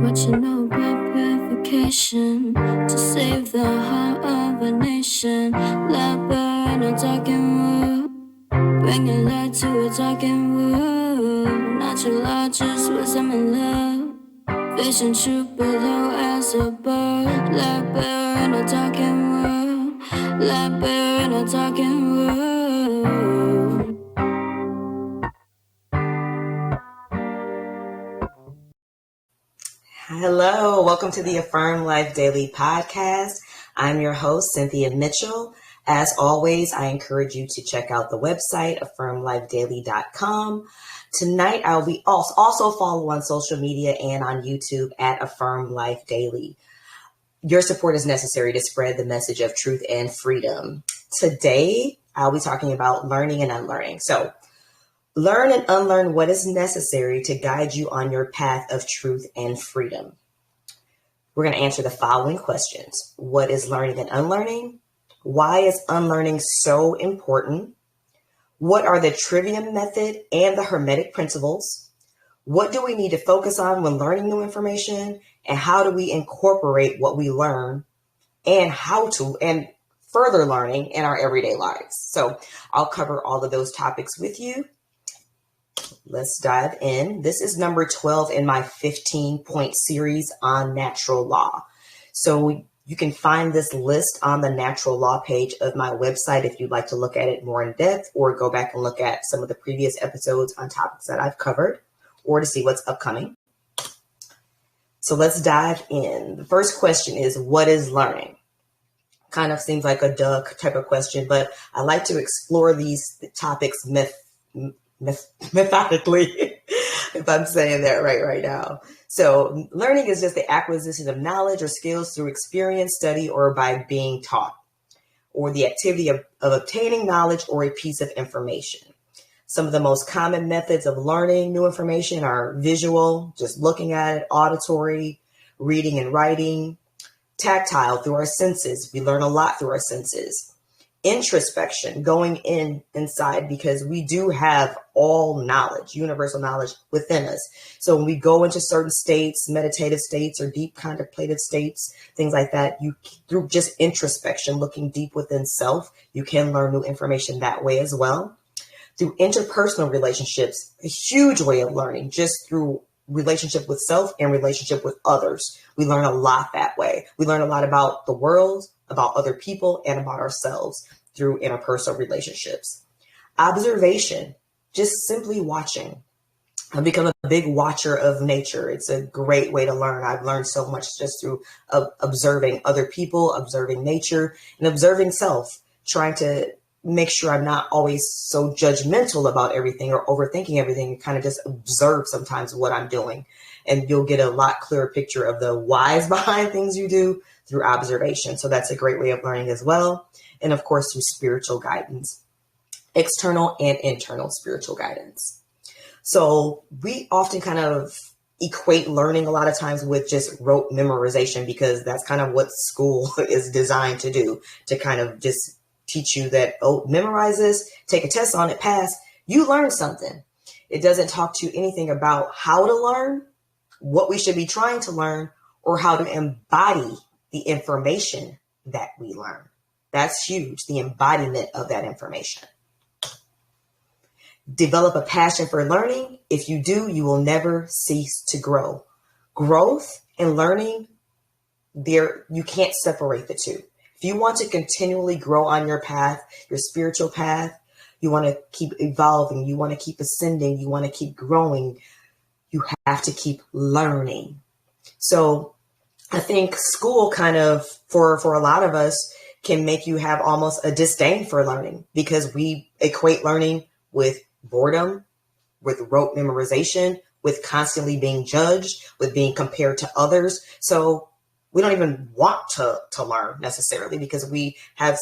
what you know about purification to save the heart of a nation. Let burn a talking wood, bringing light to a talking wood. Natural law, just wisdom and love, vision truth below as a bird. Let burn a talking wood, let burn a talking wood. Hello, welcome to the Affirm Life Daily podcast. I'm your host, Cynthia Mitchell. As always, I encourage you to check out the website, affirmlifedaily.com. Tonight, I'll be also follow on social media and on YouTube at Affirm Life Daily. Your support is necessary to spread the message of truth and freedom. Today, I'll be talking about learning and unlearning. So, learn and unlearn what is necessary to guide you on your path of truth and freedom. We're going to answer the following questions. What is learning and unlearning? Why is unlearning so important? What are the Trivium method and the Hermetic Principles? What do we need to focus on when learning new information? And how do we incorporate what we learn and further learning in our everyday lives? So I'll cover all of those topics with you. Let's dive in. This is number 12 in my 15-point series on natural law. So you can find this list on the natural law page of my website if you'd like to look at it more in depth, or go back and look at some of the previous episodes on topics that I've covered, or to see what's upcoming. So let's dive in. The first question is, what is learning? Kind of seems like a duh type of question, but I like to explore these topics methodically, if I'm saying that right now. So learning is just the acquisition of knowledge or skills through experience, study, or by being taught, or the activity of obtaining knowledge or a piece of information. Some of the most common methods of learning new information are visual, just looking at it, auditory, reading and writing, tactile through our senses. We learn a lot through our senses. Introspection, going inside, because we do have all knowledge, universal knowledge within us. So when we go into certain states, meditative states or deep contemplative states, things like that, through just introspection, looking deep within self, you can learn new information that way as well. Through interpersonal relationships, a huge way of learning, just through relationship with self and relationship with others. We learn a lot that way. We learn a lot about the world, about other people, and about ourselves through interpersonal relationships. Observation, just simply watching. I've become a big watcher of nature. It's a great way to learn. I've learned so much just through observing other people, observing nature, and observing self, trying to make sure I'm not always so judgmental about everything or overthinking everything, and kind of just observe sometimes what I'm doing. And you'll get a lot clearer picture of the whys behind things you do through observation. So that's a great way of learning as well. And of course, through spiritual guidance, external and internal spiritual guidance. So we often kind of equate learning a lot of times with just rote memorization, because that's kind of what school is designed to do, to kind of just teach you that, oh, memorize this, take a test on it, pass, you learned something. It doesn't talk to you anything about how to learn, what we should be trying to learn, or how to embody the information that we learn. That's huge, the embodiment of that information. Develop a passion for learning. If you do, you will never cease to grow. Growth and learning, you can't separate the two. If you want to continually grow on your path, your spiritual path, you want to keep evolving, you want to keep ascending, you want to keep growing, you have to keep learning. So I think school kind of, for a lot of us, can make you have almost a disdain for learning, because we equate learning with boredom, with rote memorization, with constantly being judged, with being compared to others. So we don't even want to learn necessarily, because we have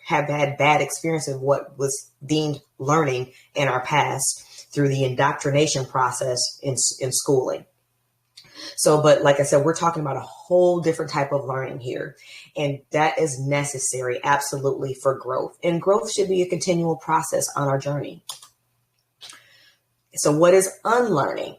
had bad experience of what was deemed learning in our past through the indoctrination process in schooling. So, but like I said, we're talking about a whole different type of learning here, and that is necessary, absolutely, for growth. And growth should be a continual process on our journey. So what is unlearning?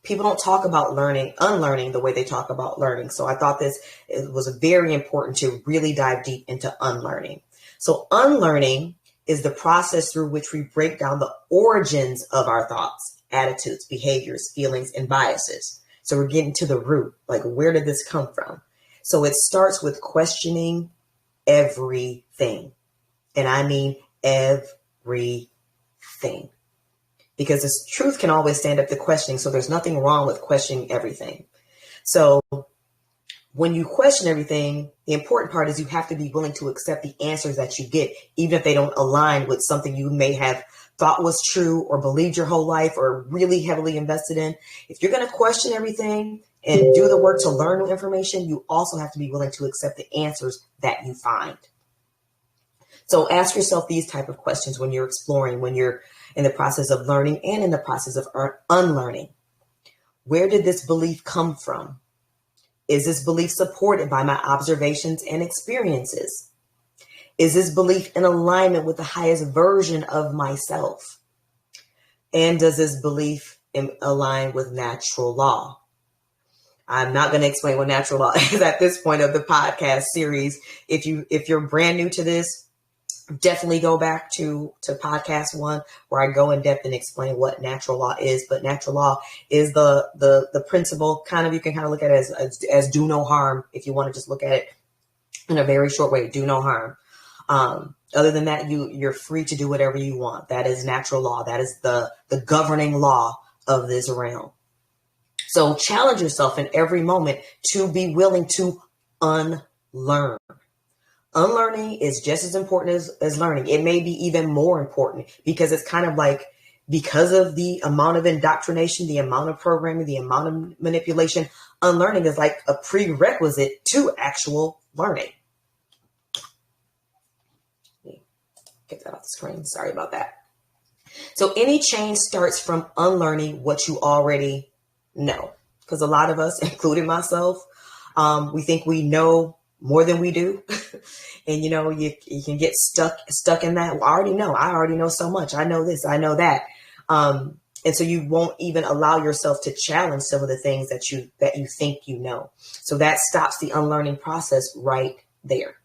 people don't talk about unlearning the way they talk about learning. So I thought it was very important to really dive deep into unlearning. So unlearning is the process through which we break down the origins of our thoughts, attitudes, behaviors, feelings, and biases. So we're getting to the root, like, where did this come from? So it starts with questioning everything. And I mean everything. Because the truth can always stand up to questioning. So there's nothing wrong with questioning everything. So when you question everything, the important part is you have to be willing to accept the answers that you get, even if they don't align with something you may have thought was true or believed your whole life or really heavily invested in. If you're going to question everything and do the work to learn new information, you also have to be willing to accept the answers that you find. So ask yourself these type of questions when you're exploring, when you're in the process of learning and in the process of unlearning. Where did this belief come from? Is this belief supported by my observations and experiences? Is this belief in alignment with the highest version of myself? And does this belief align with natural law? I'm not going to explain what natural law is at this point of the podcast series. If you're brand new to this, definitely go back to podcast 1, where I go in depth and explain what natural law is. But natural law is the principle, you can look at it as do no harm. If you want to just look at it in a very short way, do no harm. Other than that, you're free to do whatever you want. That is natural law. That is the governing law of this realm. So challenge yourself in every moment to be willing to unlearn. Unlearning is just as important as learning. It may be even more important because it's because of the amount of indoctrination, the amount of programming, the amount of manipulation, unlearning is like a prerequisite to actual learning. Get that off the screen. Sorry about that. So any change starts from unlearning what you already know. Because a lot of us, including myself, we think we know more than we do. And, you can get stuck in that. Well, I already know so much. I know this, I know that. And so you won't even allow yourself to challenge some of the things that you think you know. So that stops the unlearning process right there.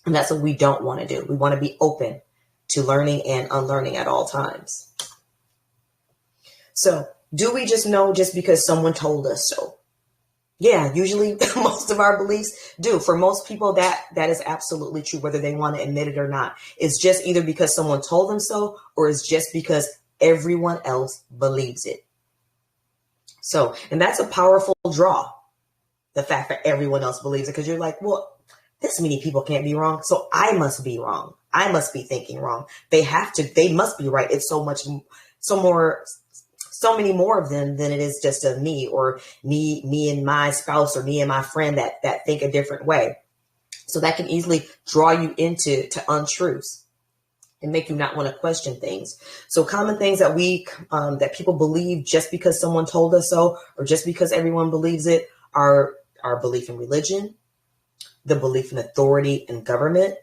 And that's what we don't want to do. We want to be open to learning and unlearning at all times. So do we just know just because someone told us so? Yeah, usually most of our beliefs do. For most people, that is absolutely true, whether they want to admit it or not. It's just either because someone told them so, or it's just because everyone else believes it. So, and that's a powerful draw, the fact that everyone else believes it, because you're like, well, this many people can't be wrong, so I must be wrong. I must be thinking wrong. They must be right. It's so many more of them than it is just of me, or me and my spouse, or me and my friend that think a different way. So that can easily draw you into untruths and make you not want to question things. So common things that that people believe just because someone told us so, or just because everyone believes it, are our belief in religion, the belief in authority and government,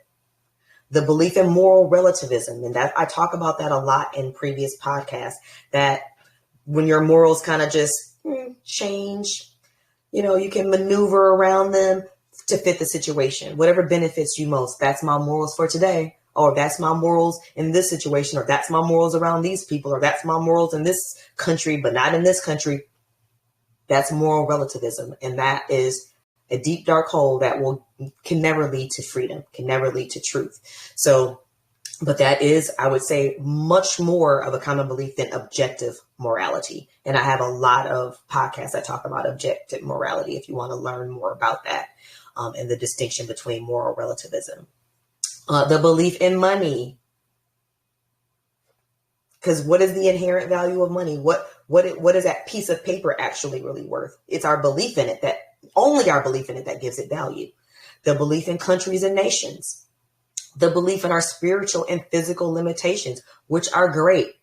the belief in moral relativism. And that I talk about that a lot in previous podcasts, that when your morals kind of just change, you can maneuver around them to fit the situation, whatever benefits you most. That's my morals for today, or that's my morals in this situation, or that's my morals around these people, or that's my morals in this country, but not in this country. That's moral relativism. And that is a deep, dark hole that can never lead to freedom, can never lead to truth. So, but that is, I would say, much more of a common belief than objective morality. And I have a lot of podcasts that talk about objective morality if you want to learn more about that, and the distinction between moral relativism. The belief in money. Because what is the inherent value of money? What is that piece of paper actually really worth? It's our belief in it, only our belief in it, that gives it value. The belief in countries and nations. The belief in our spiritual and physical limitations, which are great.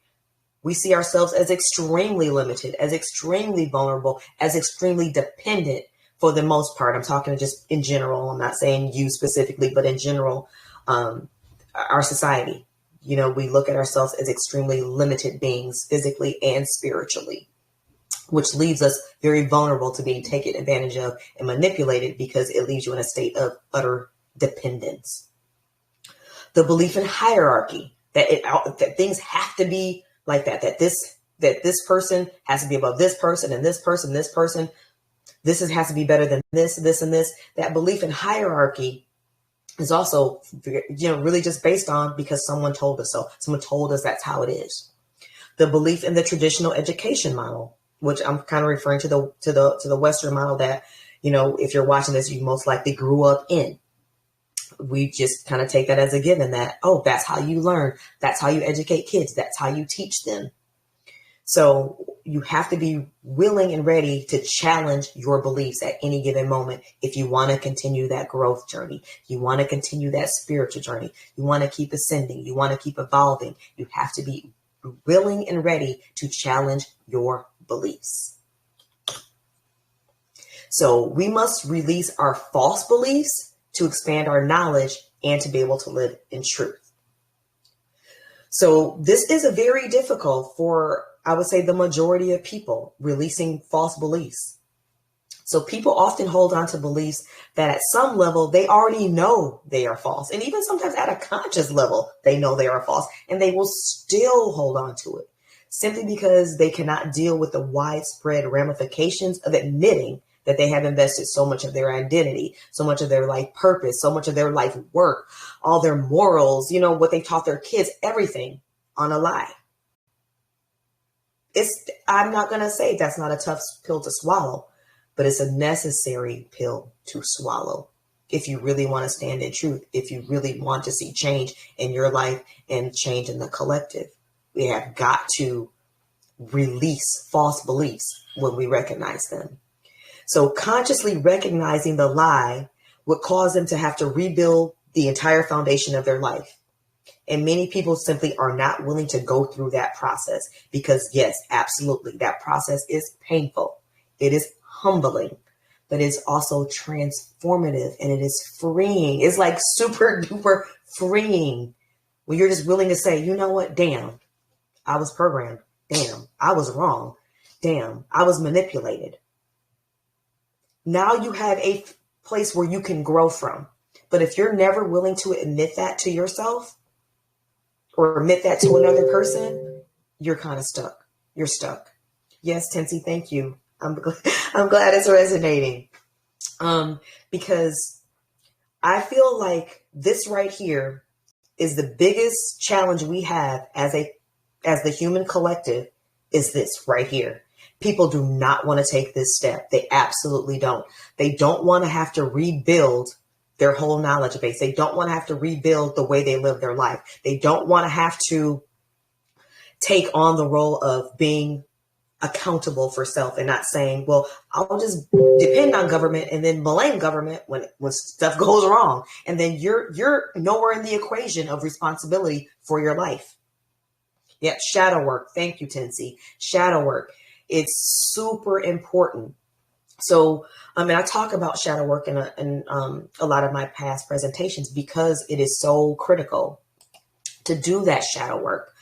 We see ourselves as extremely limited, as extremely vulnerable, as extremely dependent for the most part. I'm talking just in general. I'm not saying you specifically, but in general, our society. We look at ourselves as extremely limited beings, physically and spiritually. which leaves us very vulnerable to being taken advantage of and manipulated because it leaves you in a state of utter dependence. The belief in hierarchy, that things have to be like that this person has to be above this person and this person, this person. Has to be better than this, and this. That belief in hierarchy is also, really just based on because someone told us so. Someone told us that's how it is. The belief in the traditional education model, which I'm kind of referring to the Western model that, if you're watching this, you most likely grew up in. We just kind of take that as a given that, oh, that's how you learn. That's how you educate kids. That's how you teach them. So you have to be willing and ready to challenge your beliefs at any given moment if you want to continue that growth journey. You want to continue that spiritual journey. You want to keep ascending. You want to keep evolving. You have to be willing and ready to challenge your beliefs. So we must release our false beliefs to expand our knowledge and to be able to live in truth. So this is a very difficult for, I would say, the majority of people, releasing false beliefs. So people often hold on to beliefs that at some level they already know they are false. And even sometimes at a conscious level, they know they are false and they will still hold on to it simply because they cannot deal with the widespread ramifications of admitting that they have invested so much of their identity, so much of their life purpose, so much of their life work, all their morals, what they taught their kids, everything on a lie. I'm not going to say that's not a tough pill to swallow, but it's a necessary pill to swallow if you really want to stand in truth, if you really want to see change in your life and change in the collective. We have got to release false beliefs when we recognize them. So consciously recognizing the lie would cause them to have to rebuild the entire foundation of their life. And many people simply are not willing to go through that process because, yes, absolutely, that process is painful. It is humbling, but it's also transformative and it is freeing. It's like super duper freeing when you're just willing to say, you know what? Damn, I was programmed. Damn, I was wrong. Damn, I was manipulated. Now you have a place where you can grow from. But if you're never willing to admit that to yourself or admit that to another person, you're kind of stuck. You're stuck. Yes, Tensi, thank you. I'm glad it's resonating. Because I feel like this right here is the biggest challenge we have as the human collective is this right here. People do not want to take this step. They absolutely don't. They don't want to have to rebuild their whole knowledge base. They don't want to have to rebuild the way they live their life. They don't want to have to take on the role of being accountable for self and not saying, well, I'll just depend on government and then blame government when stuff goes wrong. And then you're nowhere in the equation of responsibility for your life. Yep. Shadow work. Thank you, Tensi. Shadow work. It's super important. So, I talk about shadow work in a lot of my past presentations because it is so critical to do that shadow work.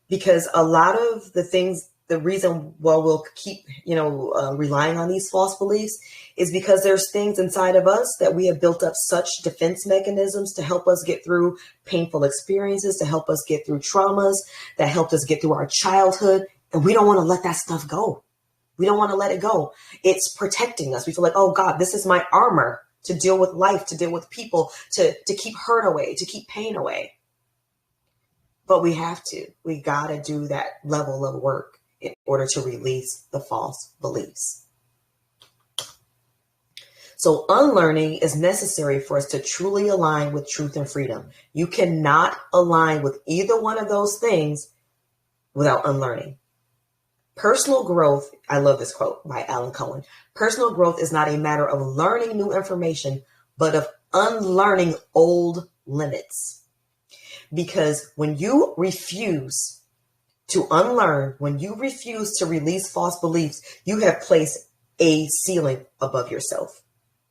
Because a lot of the reason why we'll keep, relying on these false beliefs is because there's things inside of us that we have built up such defense mechanisms to help us get through painful experiences, to help us get through traumas, that helped us get through our childhood. And we don't want to let that stuff go. We don't want to let it go. It's protecting us. We feel like, oh God, this is my armor to deal with life, to deal with people, to keep hurt away, to keep pain away. But we got to do that level of work in order to release the false beliefs. So unlearning is necessary for us to truly align with truth and freedom. You cannot align with either one of those things without unlearning. Personal growth, I love this quote by Alan Cohen. Personal growth is not a matter of learning new information, but of unlearning old limits. Because when you refuse to unlearn, when you refuse to release false beliefs, you have placed a ceiling above yourself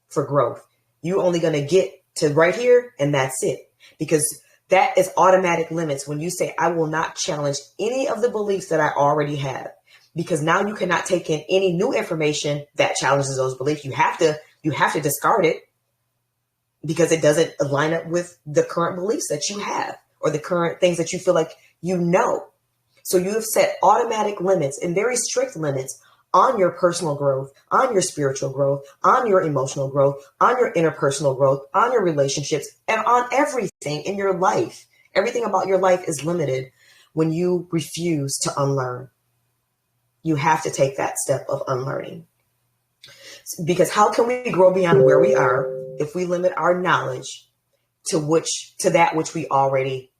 for growth. You're only going to get to right here and that's it. Because that is automatic limits when you say, I will not challenge any of the beliefs that I already have. because now you cannot take in any new information that challenges those beliefs. You have to discard it because it doesn't line up with the current beliefs that you have or the current things that you feel like you know. So you have set automatic limits and very strict limits on your personal growth, on your spiritual growth, on your emotional growth, on your interpersonal growth, on your relationships, and on everything in your life. Everything about your life is limited when you refuse to unlearn. You have to take that step of unlearning. Because how can we grow beyond where we are if we limit our knowledge to that which we already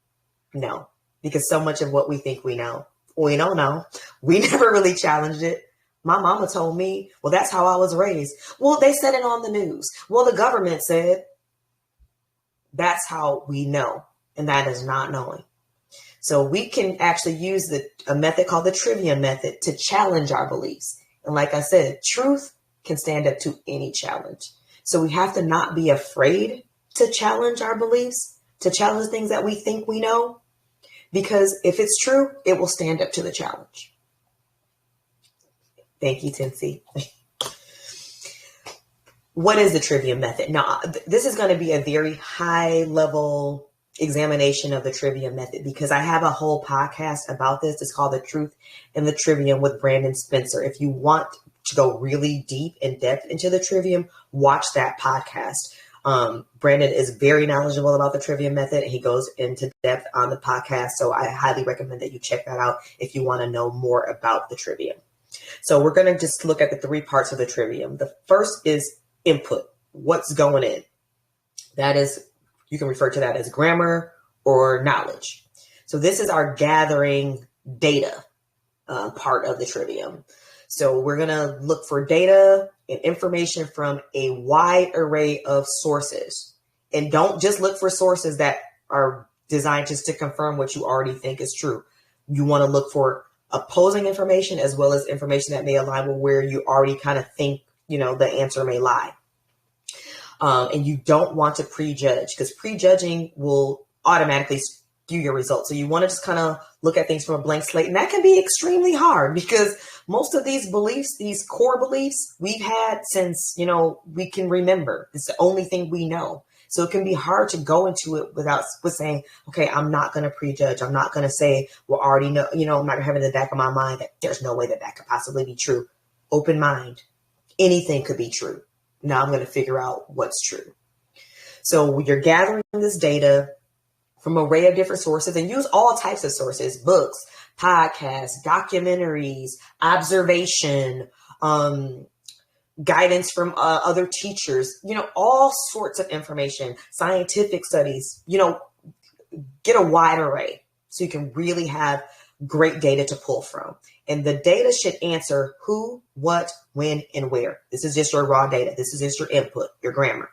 know? Because so much of what we think we know, we don't know. We never really challenged it. My mama told me, well, that's how I was raised. Well, they said it on the news. Well, the government said. That's how we know. And that is not knowing. So we can actually use a method called the Trivium method to challenge our beliefs. And like I said, truth can stand up to any challenge. So we have to not be afraid to challenge our beliefs, to challenge things that we think we know. Because if it's true, it will stand up to the challenge. Thank you, Tinsy. What is the Trivium method? Now, this is going to be a very high level examination of the Trivium method because I have a whole podcast about this. It's called The Truth and the Trivium with Brandon Spencer. If you want to go really deep in depth into the Trivium, watch that podcast. Brandon is very knowledgeable about the Trivium method. And he goes into depth on the podcast. So I highly recommend that you check that out if you want to know more about the Trivium. So we're going to just look at the 3 parts of the Trivium. The first is input. What's going in? That is, you can refer to that as grammar or knowledge. So this is our gathering data part of the Trivium. So we're going to look for data and information from a wide array of sources. And don't just look for sources that are designed just to confirm what you already think is true. You want to look for opposing information as well as information that may align with where you already kind of think, the answer may lie. And you don't want to prejudge because prejudging will automatically skew your results. So you want to just kind of look at things from a blank slate. And that can be extremely hard because most of these beliefs, these core beliefs we've had since, we can remember. It's the only thing we know. So it can be hard to go into it with saying, okay, I'm not going to prejudge. I'm not going to say, well, already know, I'm not having in the back of my mind that there's no way that could possibly be true. Open mind. Anything could be true. Now I'm going to figure out what's true. So you're gathering this data from an array of different sources and use all types of sources, books, podcasts, documentaries, observation, guidance from other teachers, all sorts of information, scientific studies, get a wide array so you can really have great data to pull from. And the data should answer who, what, when, and where. This is just your raw data. This is just your input, your grammar.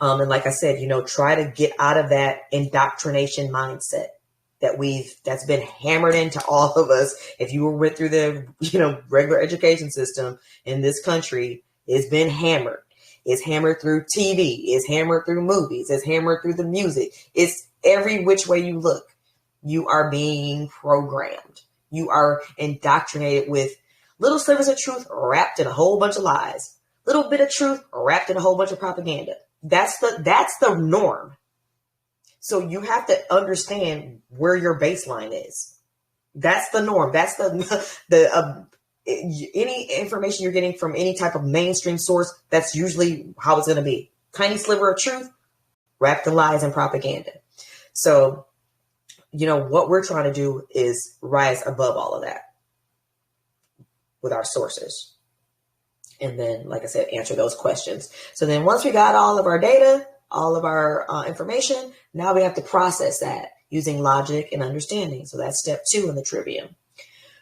And like I said, try to get out of that indoctrination mindset that's been hammered into all of us. If you went through the, regular education system in this country, it's been hammered. It's hammered through TV. It's hammered through movies. It's hammered through the music. It's every which way you look. You are being programmed. You are indoctrinated with little slivers of truth wrapped in a whole bunch of lies. Little bit of truth wrapped in a whole bunch of propaganda. That's the norm. So you have to understand where your baseline is. That's the norm. That's any information you're getting from any type of mainstream source. That's usually how it's going to be. Tiny sliver of truth wrapped in lies and propaganda. So, what we're trying to do is rise above all of that with our sources. And then, like I said, answer those questions. So then once we got all of our data, all of our information, now we have to process that using logic and understanding. So that's step 2 in the Trivium.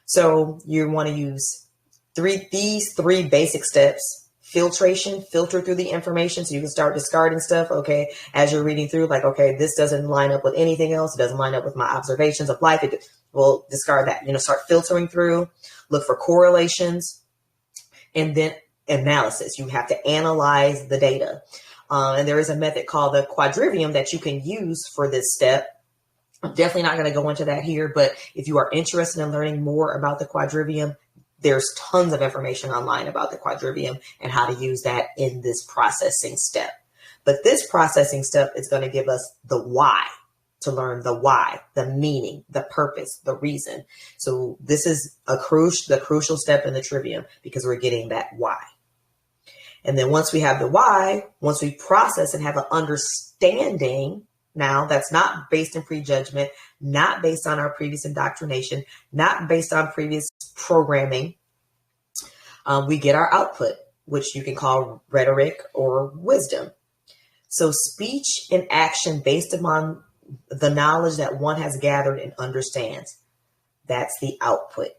So you want to use these three basic steps. Filtration, filter through the information so you can start discarding stuff. Okay, as you're reading through, like, okay, this doesn't line up with anything else. It doesn't line up with my observations of life. We'll discard that. Start filtering through, look for correlations, and then analysis. You have to analyze the data. And there is a method called the Quadrivium that you can use for this step. I'm definitely not going to go into that here, but if you are interested in learning more about the quadrivium, there's tons of information online about the quadrivium and how to use that in this processing step. But this processing step is going to give us the why, to learn the why, the meaning, the purpose, the reason. So this is the crucial step in the trivium, because we're getting that why. And then once we have the why, once we process and have an understanding, now that's not based in prejudgment, not based on our previous indoctrination, not based on previous programming, we get our output, which you can call rhetoric or wisdom. So speech and action based upon the knowledge that one has gathered and understands. That's the output.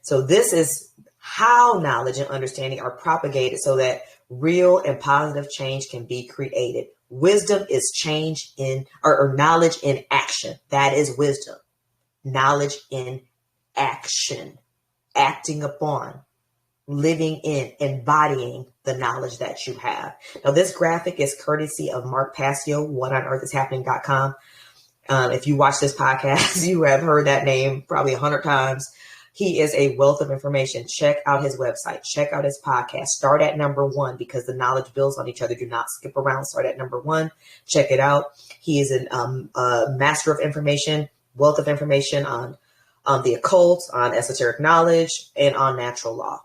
So this is how knowledge and understanding are propagated so that real and positive change can be created. Wisdom is change in or knowledge in action. That is wisdom. Knowledge in action. Acting upon, living in, embodying the knowledge that you have. Now, this graphic is courtesy of Mark Passio, whatonearthishappening.com. If you watch this podcast, you have heard that name probably 100 times. He is a wealth of information. Check out his website. Check out his podcast. Start at number 1 because the knowledge builds on each other. Do not skip around. Start at number 1. Check it out. He is a master of information, wealth of information on the occult, on esoteric knowledge, and on natural law.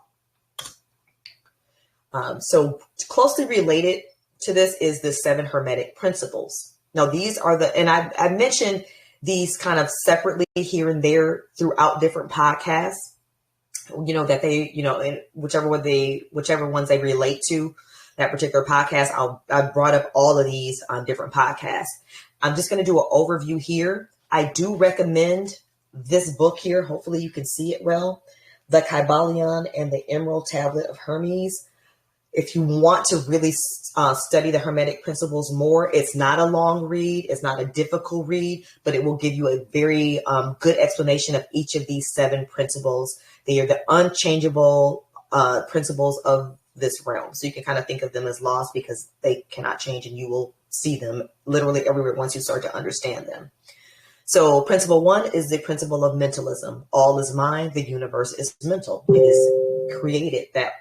So closely related to this is the 7 Hermetic Principles. Now, these are and I mentioned these kind of separately here and there throughout different podcasts, that they, in whichever ones they relate to that particular podcast. I brought up all of these on different podcasts. I'm just going to do an overview here. I do recommend this book here. Hopefully you can see it well. The Kybalion and the Emerald Tablet of Hermes. If you want to really study the Hermetic Principles more, it's not a long read. It's not a difficult read, but it will give you a very good explanation of each of these 7 principles. They are the unchangeable principles of this realm. So you can kind of think of them as laws because they cannot change, and you will see them literally everywhere once you start to understand them. So principle 1 is the principle of mentalism. All is mind. The universe is mental. It is created that.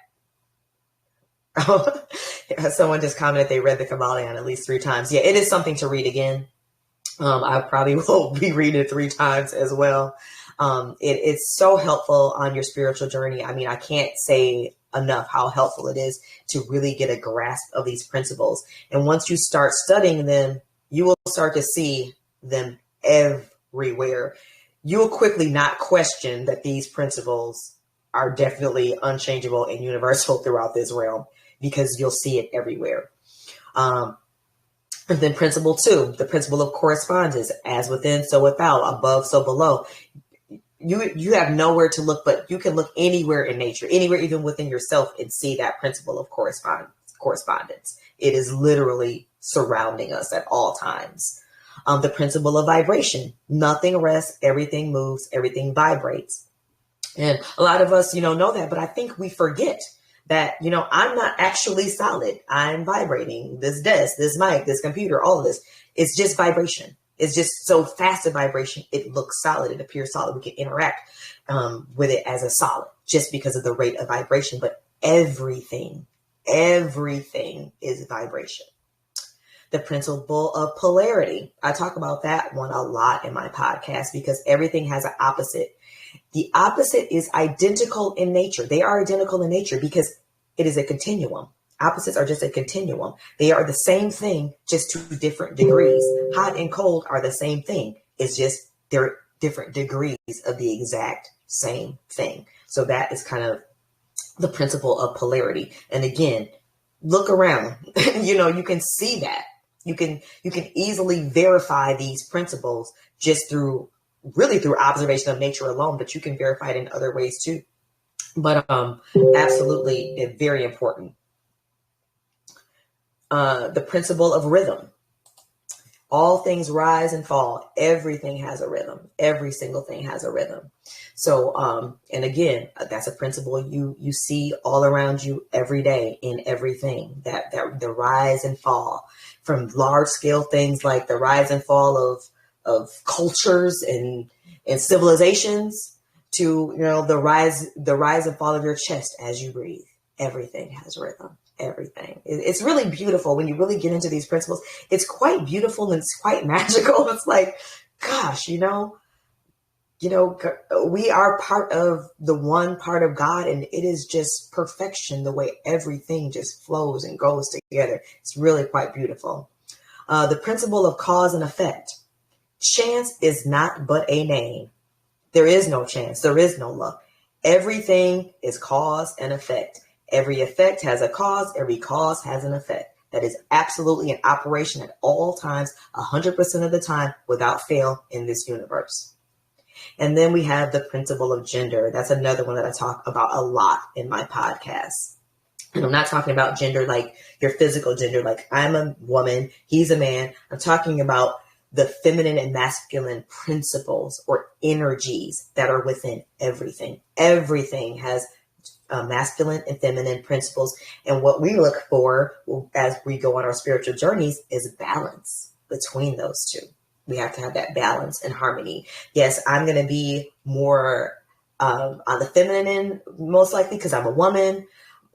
Someone just commented they read the Kybalion at least 3 times. Yeah, it is something to read again. I probably will be reading it 3 times as well. It's so helpful on your spiritual journey. I mean, I can't say enough how helpful it is to really get a grasp of these principles. And once you start studying them, you will start to see them everywhere. You will quickly not question that these principles are definitely unchangeable and universal throughout this realm, because you'll see it everywhere. And then principle 2, the principle of correspondence, as within, so without, above, so below. You have nowhere to look, but you can look anywhere in nature, anywhere, even within yourself, and see that principle of correspondence. It is literally surrounding us at all times. The principle of vibration, nothing rests, everything moves, everything vibrates. And a lot of us, know that, but I think we forget that, I'm not actually solid. I'm vibrating. This desk, this mic, this computer, all of this. It's just vibration. It's just so fast a vibration. It looks solid. It appears solid. We can interact with it as a solid just because of the rate of vibration. But everything is vibration. The principle of polarity. I talk about that one a lot in my podcast because everything has an opposite. The opposite is identical in nature. They are identical in nature because it is a continuum. Opposites are just a continuum. They are the same thing, just to different degrees. Hot and cold are the same thing. It's just they're different degrees of the exact same thing. So that is kind of the principle of polarity. And again, look around. You can see that. You can easily verify these principles just through observation of nature alone, but you can verify it in other ways too. But absolutely very important. The principle of rhythm. All things rise and fall. Everything has a rhythm. Every single thing has a rhythm. So, and again, that's a principle you see all around you every day in everything, that the rise and fall from large scale things like the rise and fall of cultures and civilizations to, you know, the rise and fall of your chest as you breathe. Everything has rhythm. Everything. It's really beautiful when you really get into these principles. It's quite beautiful and it's quite magical. It's like, gosh, you know, we are part of the one part of God, and it is just perfection the way everything just flows and goes together. It's really quite beautiful. The principle of cause and effect. Chance is not but a name. There is no chance. There is no luck. Everything is cause and effect. Every effect has a cause. Every cause has an effect. That is absolutely in operation at all times, 100% of the time, without fail in this universe. And then we have the principle of gender. That's another one that I talk about a lot in my podcast. And I'm not talking about gender like your physical gender, like I'm a woman, he's a man. I'm talking about the feminine and masculine principles or energies that are within everything. Everything has masculine and feminine principles. And what we look for as we go on our spiritual journeys is balance between those two. We have to have that balance and harmony. Yes, I'm going to be more on the feminine end, most likely because I'm a woman.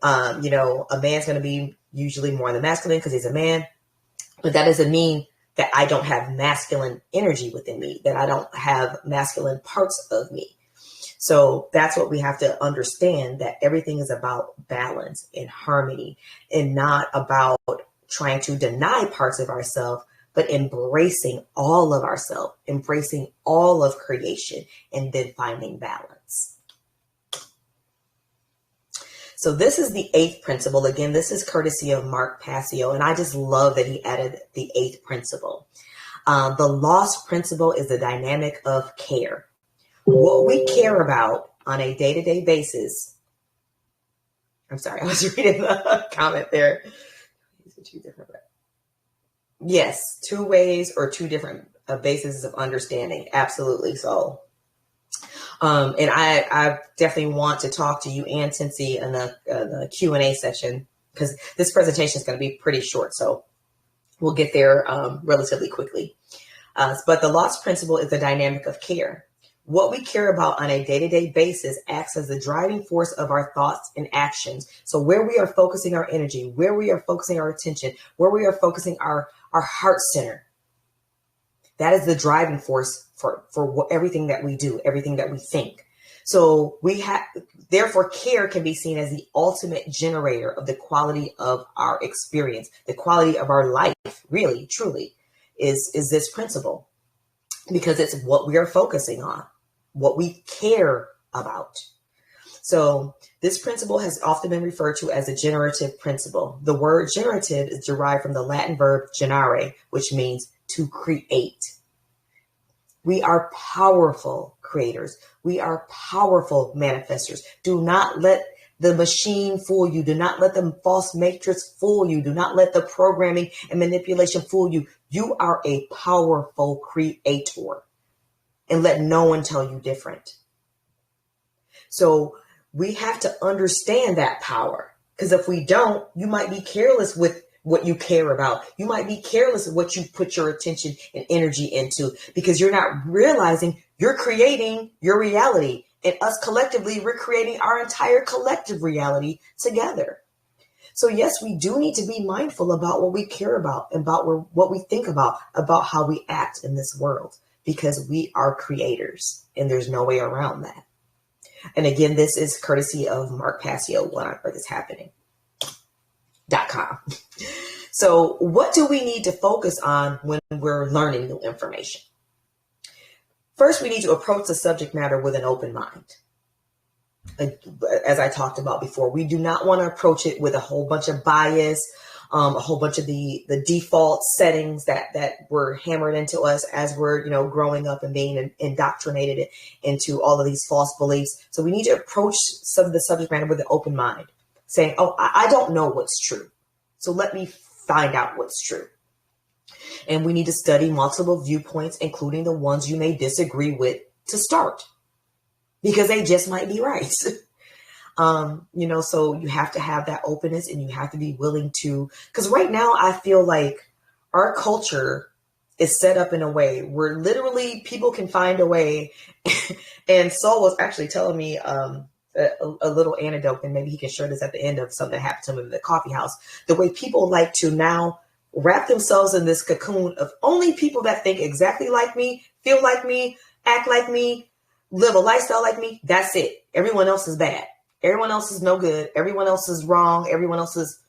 You know, a man's going to be usually more on the masculine because he's a man. But that doesn't mean that I don't have masculine energy within me, that I don't have masculine parts of me. So that's what we have to understand, that everything is about balance and harmony and not about trying to deny parts of ourselves, but embracing all of ourselves, embracing all of creation, and then finding balance. So this is the 8th principle. Again, this is courtesy of Mark Passio, and I just love that he added the 8th principle. The lost principle is the dynamic of care. What we care about on a day-to-day basis. I'm sorry, I was reading the comment there. Yes, 2 ways or 2 different bases of understanding. Absolutely. So, and I definitely want to talk to you and Cincy in the Q&A session, because this presentation is going to be pretty short. So we'll get there relatively quickly. But the lost principle is the dynamic of care. What we care about on a day-to-day basis acts as the driving force of our thoughts and actions. So where we are focusing our energy, where we are focusing our attention, where we are focusing our heart center, that is the driving force for everything that we do, everything that we think. So therefore, care can be seen as the ultimate generator of the quality of our experience, the quality of our life, really, truly, is this principle, because it's what we are focusing on, what we care about. So this principle has often been referred to as a generative principle. The word generative is derived from the Latin verb generare, which means to create. We are powerful creators. We are powerful manifestors. Do not let the machine fool you. Do not let the false matrix fool you. Do not let the programming and manipulation fool you. You are a powerful creator, and let no one tell you different. So we have to understand that power, because if we don't, you might be careless with what you care about. You might be careless of what you put your attention and energy into, because you're not realizing you're creating your reality, and us collectively, we're creating our entire collective reality together. So yes, we do need to be mindful about what we care about, about what we think about how we act in this world, because we are creators and there's no way around that. And again, this is courtesy of Mark Passio, What on Earth is Happening.com. So what do we need to focus on when we're learning new information? First, we need to approach the subject matter with an open mind. As I talked about before, we do not want to approach it with a whole bunch of bias, a whole bunch of the default settings that were hammered into us as we're, growing up and being indoctrinated into all of these false beliefs. So we need to approach some of the subject matter with an open mind, saying, oh, I don't know what's true, so let me find out what's true. And we need to study multiple viewpoints, including the ones you may disagree with, to start, because they just might be right. So you have to have that openness, and you have to be willing to, because right now I feel like our culture is set up in a way where literally people can find a way. And Saul was actually telling me a little anecdote, and maybe he can share this at the end of something that happened to him in the coffee house. The way people like to now wrap themselves in this cocoon of only people that think exactly like me, feel like me, act like me, live a lifestyle like me. That's it. Everyone else is bad. Everyone else is no good. Everyone else is wrong. Everyone else is,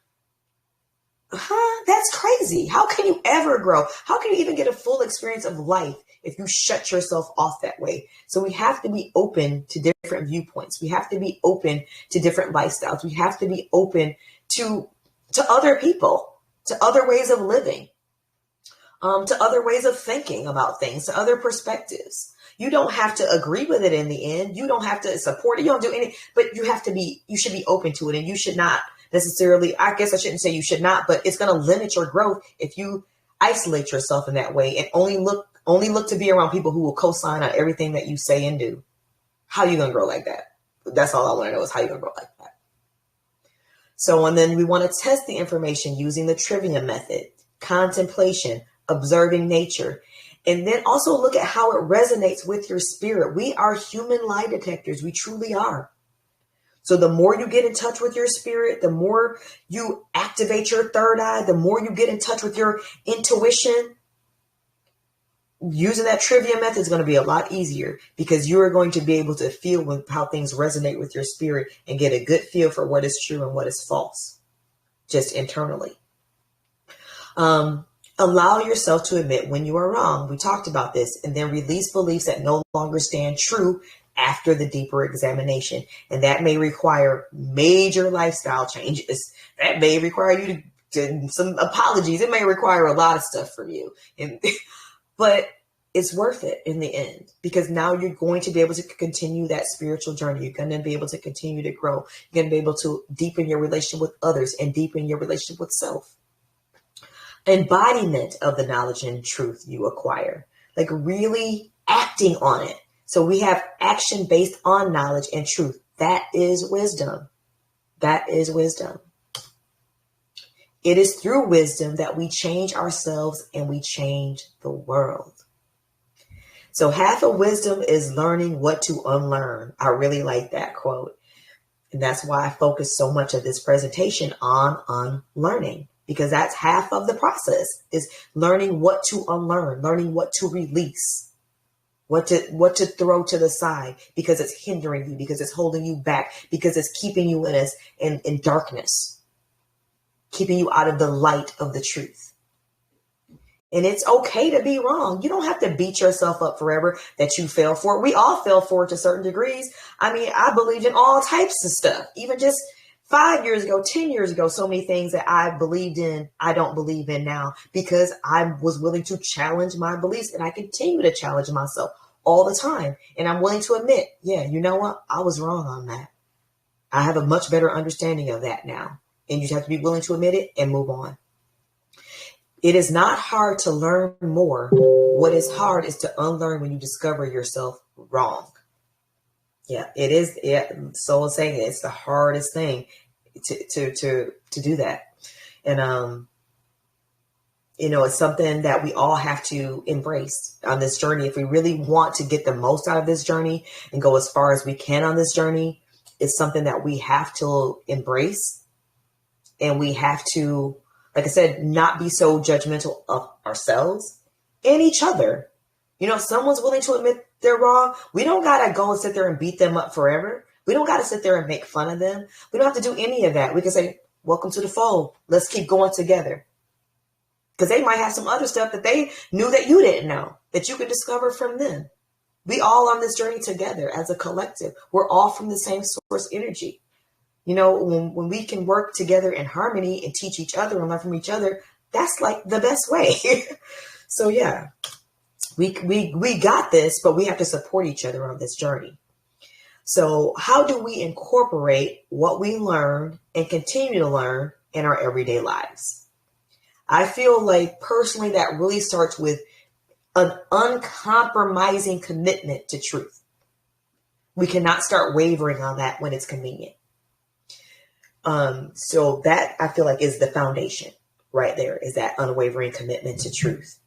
that's crazy. How can you ever grow? How can you even get a full experience of life if you shut yourself off that way? So we have to be open to different viewpoints. We have to be open to different lifestyles. We have to be open to other people, to other ways of living, to other ways of thinking about things, to other perspectives. You don't have to agree with it in the end. You don't have to support it. You don't do any, but you should be open to it. And you should not necessarily, I guess I shouldn't say you should not, but it's going to limit your growth if you isolate yourself in that way and only look to be around people who will co-sign on everything that you say and do. How are you going to grow like that? That's all I want to know is how you're going to grow like that. So, and then we want to test the information using the Trivium method, contemplation, observing nature, and then also look at how it resonates with your spirit. We are human lie detectors. We truly are. So the more you get in touch with your spirit, the more you activate your third eye, the more you get in touch with your intuition, using that Trivium method is going to be a lot easier because you are going to be able to feel how things resonate with your spirit and get a good feel for what is true and what is false, just internally. Allow yourself to admit when you are wrong. We talked about this, and then release beliefs that no longer stand true after the deeper examination. And that may require major lifestyle changes. That may require you to some apologies. It may require a lot of stuff from you. But it's worth it in the end, because now you're going to be able to continue that spiritual journey. You're going to be able to continue to grow. You're going to be able to deepen your relationship with others and deepen your relationship with self. Embodiment of the knowledge and truth you acquire, like really acting on it. So we have action based on knowledge and truth. That is wisdom. That is wisdom. It is through wisdom that we change ourselves and we change the world. So half of wisdom is learning what to unlearn. I really like that quote. And that's why I focus so much of this presentation on unlearning, because that's half of the process, is learning what to unlearn, learning what to release, what to throw to the side because it's hindering you, because it's holding you back, because it's keeping you in darkness, keeping you out of the light of the truth. And it's okay to be wrong. You don't have to beat yourself up forever that you fell for it. We all fell for it to certain degrees. I mean, I believed in all types of stuff, even just 5 years ago, 10 years ago, so many things that I believed in, I don't believe in now, because I was willing to challenge my beliefs, and I continue to challenge myself all the time. And I'm willing to admit, yeah, you know what? I was wrong on that. I have a much better understanding of that now. And you just have to be willing to admit it and move on. It is not hard to learn more. What is hard is to unlearn when you discover yourself wrong. Yeah, it is. Yeah, Soul is saying it's the hardest thing to do that. And, it's something that we all have to embrace on this journey. If we really want to get the most out of this journey and go as far as we can on this journey, it's something that we have to embrace. And we have to, like I said, not be so judgmental of ourselves and each other. If someone's willing to admit they're wrong, we don't got to go and sit there and beat them up forever. We don't got to sit there and make fun of them. We don't have to do any of that. We can say, welcome to the fold. Let's keep going together. Because they might have some other stuff that they knew that you didn't know, that you could discover from them. We all on this journey together as a collective. We're all from the same source energy. When we can work together in harmony and teach each other and learn from each other, that's like the best way. So yeah, we got this, but we have to support each other on this journey. So how do we incorporate what we learned and continue to learn in our everyday lives? I feel like personally that really starts with an uncompromising commitment to truth. We cannot start wavering on that when it's convenient. So that I feel like is the foundation right there, is that unwavering commitment to truth.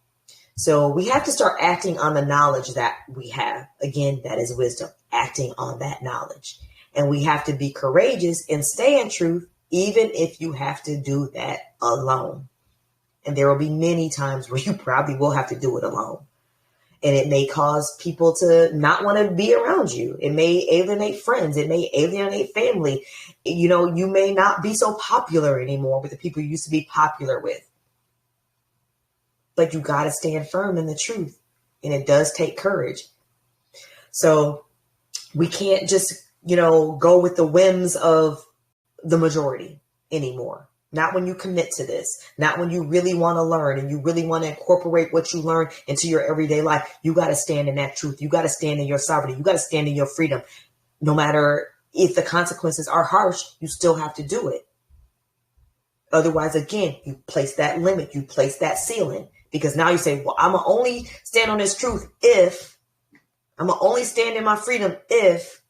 So we have to start acting on the knowledge that we have. Again, that is wisdom, acting on that knowledge. And we have to be courageous and stay in truth, even if you have to do that alone. And there will be many times where you probably will have to do it alone. And it may cause people to not want to be around you. It may alienate friends. It may alienate family. You know, you may not be so popular anymore with the people you used to be popular with. But you got to stand firm in the truth. And it does take courage. So we can't just, go with the whims of the majority anymore. Not when you commit to this, not when you really want to learn and you really want to incorporate what you learn into your everyday life. You got to stand in that truth. You got to stand in your sovereignty. You got to stand in your freedom. No matter if the consequences are harsh, you still have to do it. Otherwise, again, you place that limit, you place that ceiling, because now you say, well, I'm going to only stand on this truth if I'm going to only stand in my freedom if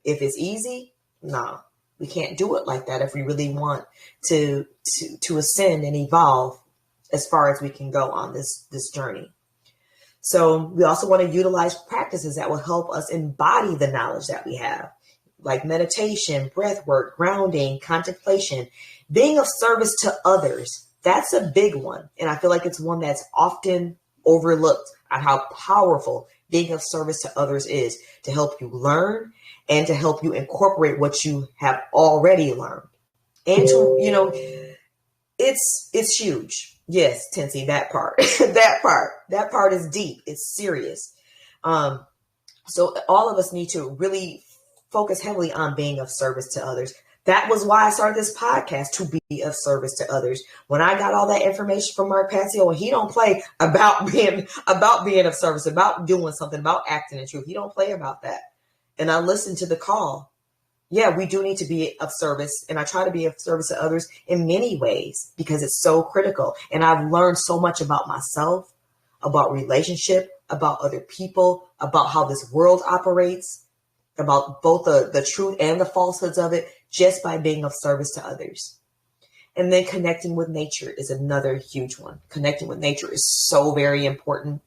it's easy. No. We can't do it like that if we really want to ascend and evolve as far as we can go on this journey. So we also want to utilize practices that will help us embody the knowledge that we have, like meditation, breath work, grounding, contemplation, being of service to others. That's a big one. And I feel like it's one that's often overlooked on how powerful being of service to others is to help you learn and to help you incorporate what you have already learned. And to, it's huge. Yes, Tensi, that part, that part is deep. It's serious. So all of us need to really focus heavily on being of service to others. That was why I started this podcast, to be of service to others. When I got all that information from Mark Passio, and he don't play about being of service, about doing something, about acting in truth. He don't play about that. And I listened to the call. Yeah, we do need to be of service. And I try to be of service to others in many ways because it's so critical. And I've learned so much about myself, about relationship, about other people, about how this world operates, about both the truth and the falsehoods of it, just by being of service to others. And then connecting with nature is another huge one. Connecting with nature is so very important.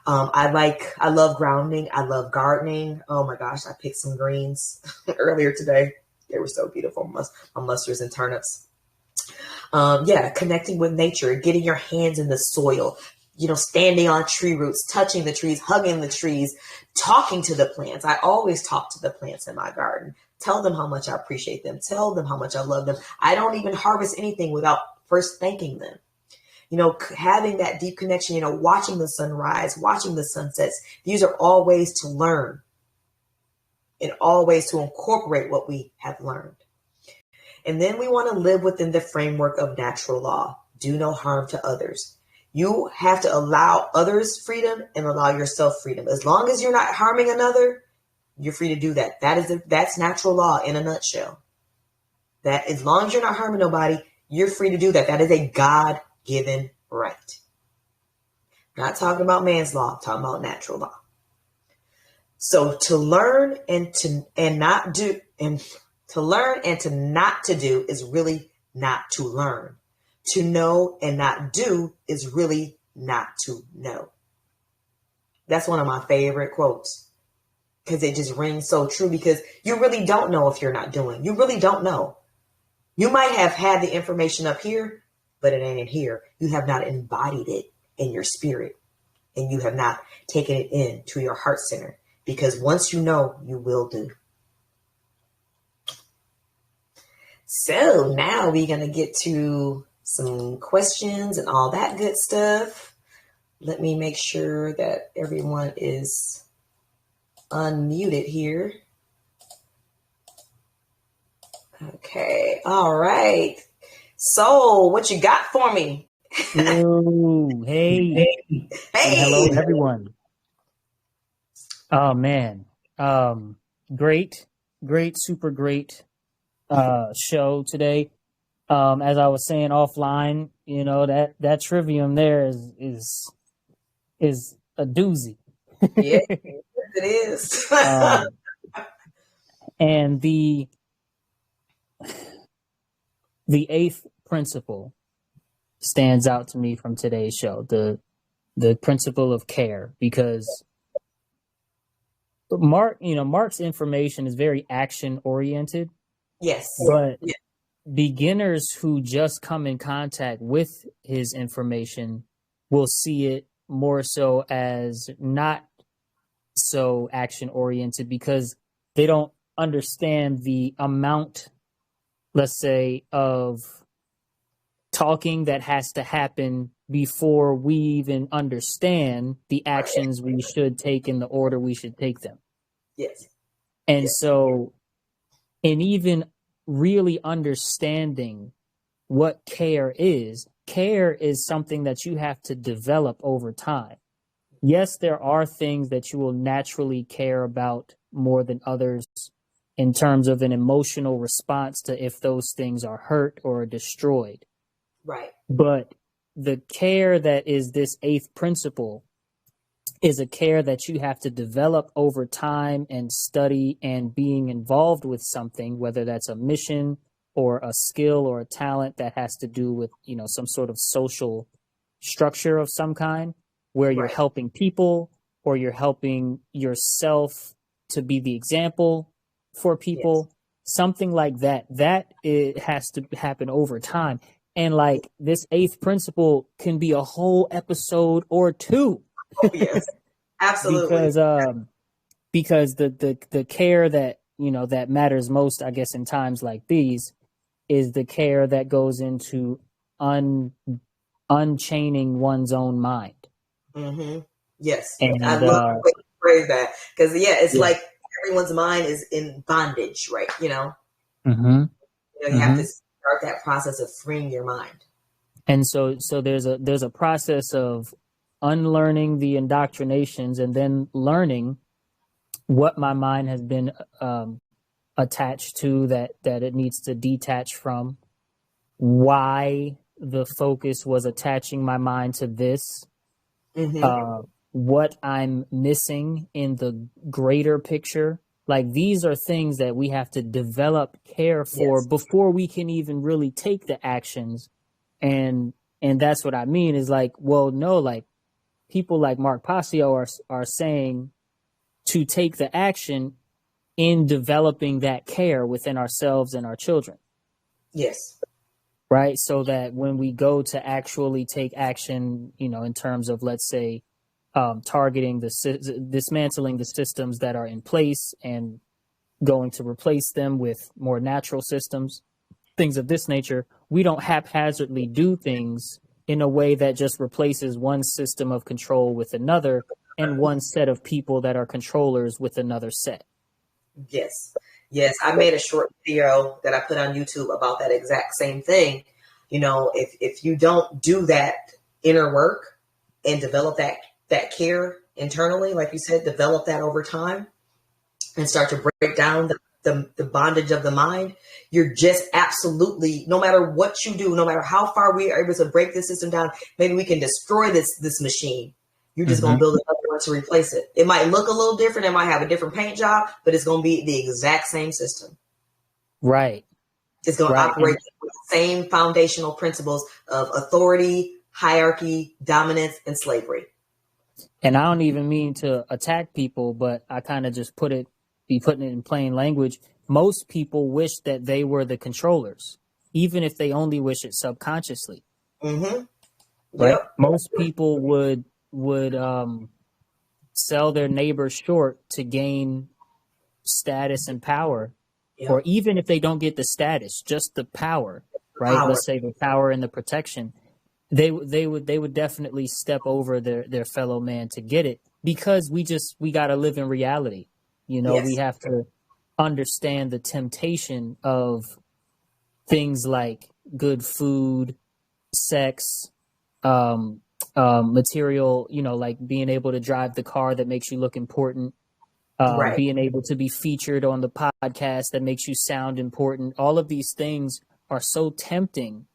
I love grounding. I love gardening. Oh my gosh, I picked some greens earlier today. They were so beautiful. My mustards and turnips. Connecting with nature, getting your hands in the soil, standing on tree roots, touching the trees, hugging the trees, talking to the plants. I always talk to the plants in my garden. Tell them how much I appreciate them. Tell them how much I love them. I don't even harvest anything without first thanking them. Having that deep connection, watching the sunrise, watching the sunsets. These are all ways to learn and all ways to incorporate what we have learned. And then we want to live within the framework of natural law. Do no harm to others. You have to allow others freedom and allow yourself freedom. As long as you're not harming another, you're free to do that. That's natural law in a nutshell. That as long as you're not harming nobody, you're free to do that. That is a God-given right. Not talking about man's law, I'm talking about natural law. So to learn and to not do is really not to learn. To know and not do is really not to know. That's one of my favorite quotes because it just rings so true, because you really don't know if you're not doing. You really don't know. You might have had the information up here, but it ain't in here. You have not embodied it in your spirit, and you have not taken it in to your heart center, because once you know, you will do. So now we're going to get to some questions and all that good stuff. Let me make sure that everyone is unmuted here. Okay. All right. So what you got for me? Ooh, hey. Hey. Hello, everyone. Oh, man. Great, super great show today. As I was saying offline, that Trivium there is a doozy. Yeah, it is. And the eighth principle stands out to me from today's show. The the principle of care, because Mark's information is very action oriented, Yes. but beginners who just come in contact with his information will see it more so as not so action oriented, because they don't understand the amount, let's say, of talking that has to happen before we even understand the actions we should take in the order we should take them. Yes. And Yes. so, and even really understanding what care is something that you have to develop over time. Yes, there are things that you will naturally care about more than others in terms of an emotional response to if those things are hurt or destroyed. Right. But the care that is this eighth principle is a care that you have to develop over time and study and being involved with something, whether that's a mission or a skill or a talent that has to do with, some sort of social structure of some kind, where you're Right. helping people or you're helping yourself to be the example for people, something like that. That it has to happen over time. And like this eighth principle can be a whole episode or two. Oh, yes. Absolutely. Because the care that that matters most, I guess, in times like these, is the care that goes into unchaining one's own mind. Mm-hmm. Yes. And I love the way you phrase that, because it's like everyone's mind is in bondage, right? Mm-hmm. You have to start that process of freeing your mind. And so there's a process of unlearning the indoctrinations and then learning what my mind has been attached to, that it needs to detach from, why the focus was attaching my mind to this, what I'm missing in the greater picture. Like, these are things that we have to develop care for before we can even really take the actions. And that's what I mean is like, well, no, like people like Mark Passio are saying to take the action in developing that care within ourselves and our children. Yes. Right. So that when we go to actually take action, in terms of, let's say, targeting dismantling the systems that are in place and going to replace them with more natural systems, things of this nature, we don't haphazardly do things in a way that just replaces one system of control with another and one set of people that are controllers with another set. Yes. Yes. I made a short video that I put on YouTube about that exact same thing. If you don't do that inner work and develop that care internally, like you said, develop that over time and start to break down the bondage of the mind, you're just absolutely, no matter what you do, no matter how far we are able to break this system down, maybe we can destroy this machine. You're just going to build another one to replace it. It might look a little different. It might have a different paint job, but it's going to be the exact same system. Right. It's going to operate with the same foundational principles of authority, hierarchy, dominance, and slavery. And I don't even mean to attack people, but I kind of just putting it in plain language. Most people wish that they were the controllers, even if they only wish it subconsciously. Mm-hmm. Right. Yep. Most people would sell their neighbor short to gain status and power, or even if they don't get the status, just the power, right? Let's say the power and the protection. They would definitely step over their fellow man to get it, because we got to live in reality. We have to understand the temptation of things like good food, sex, material, like being able to drive the car that makes you look important, being able to be featured on the podcast that makes you sound important. All of these things are so tempting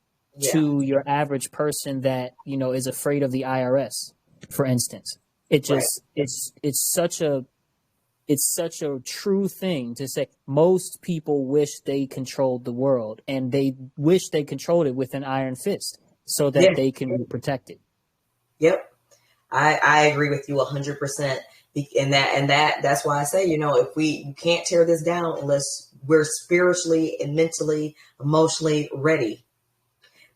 to your average person that, is afraid of the IRS, for instance. It just, it's such a true thing to say. Most people wish they controlled the world, and they wish they controlled it with an iron fist so that they can be protected. Yep. I agree with you 100%. And that's why I say, if you can't tear this down unless we're spiritually and mentally, emotionally ready,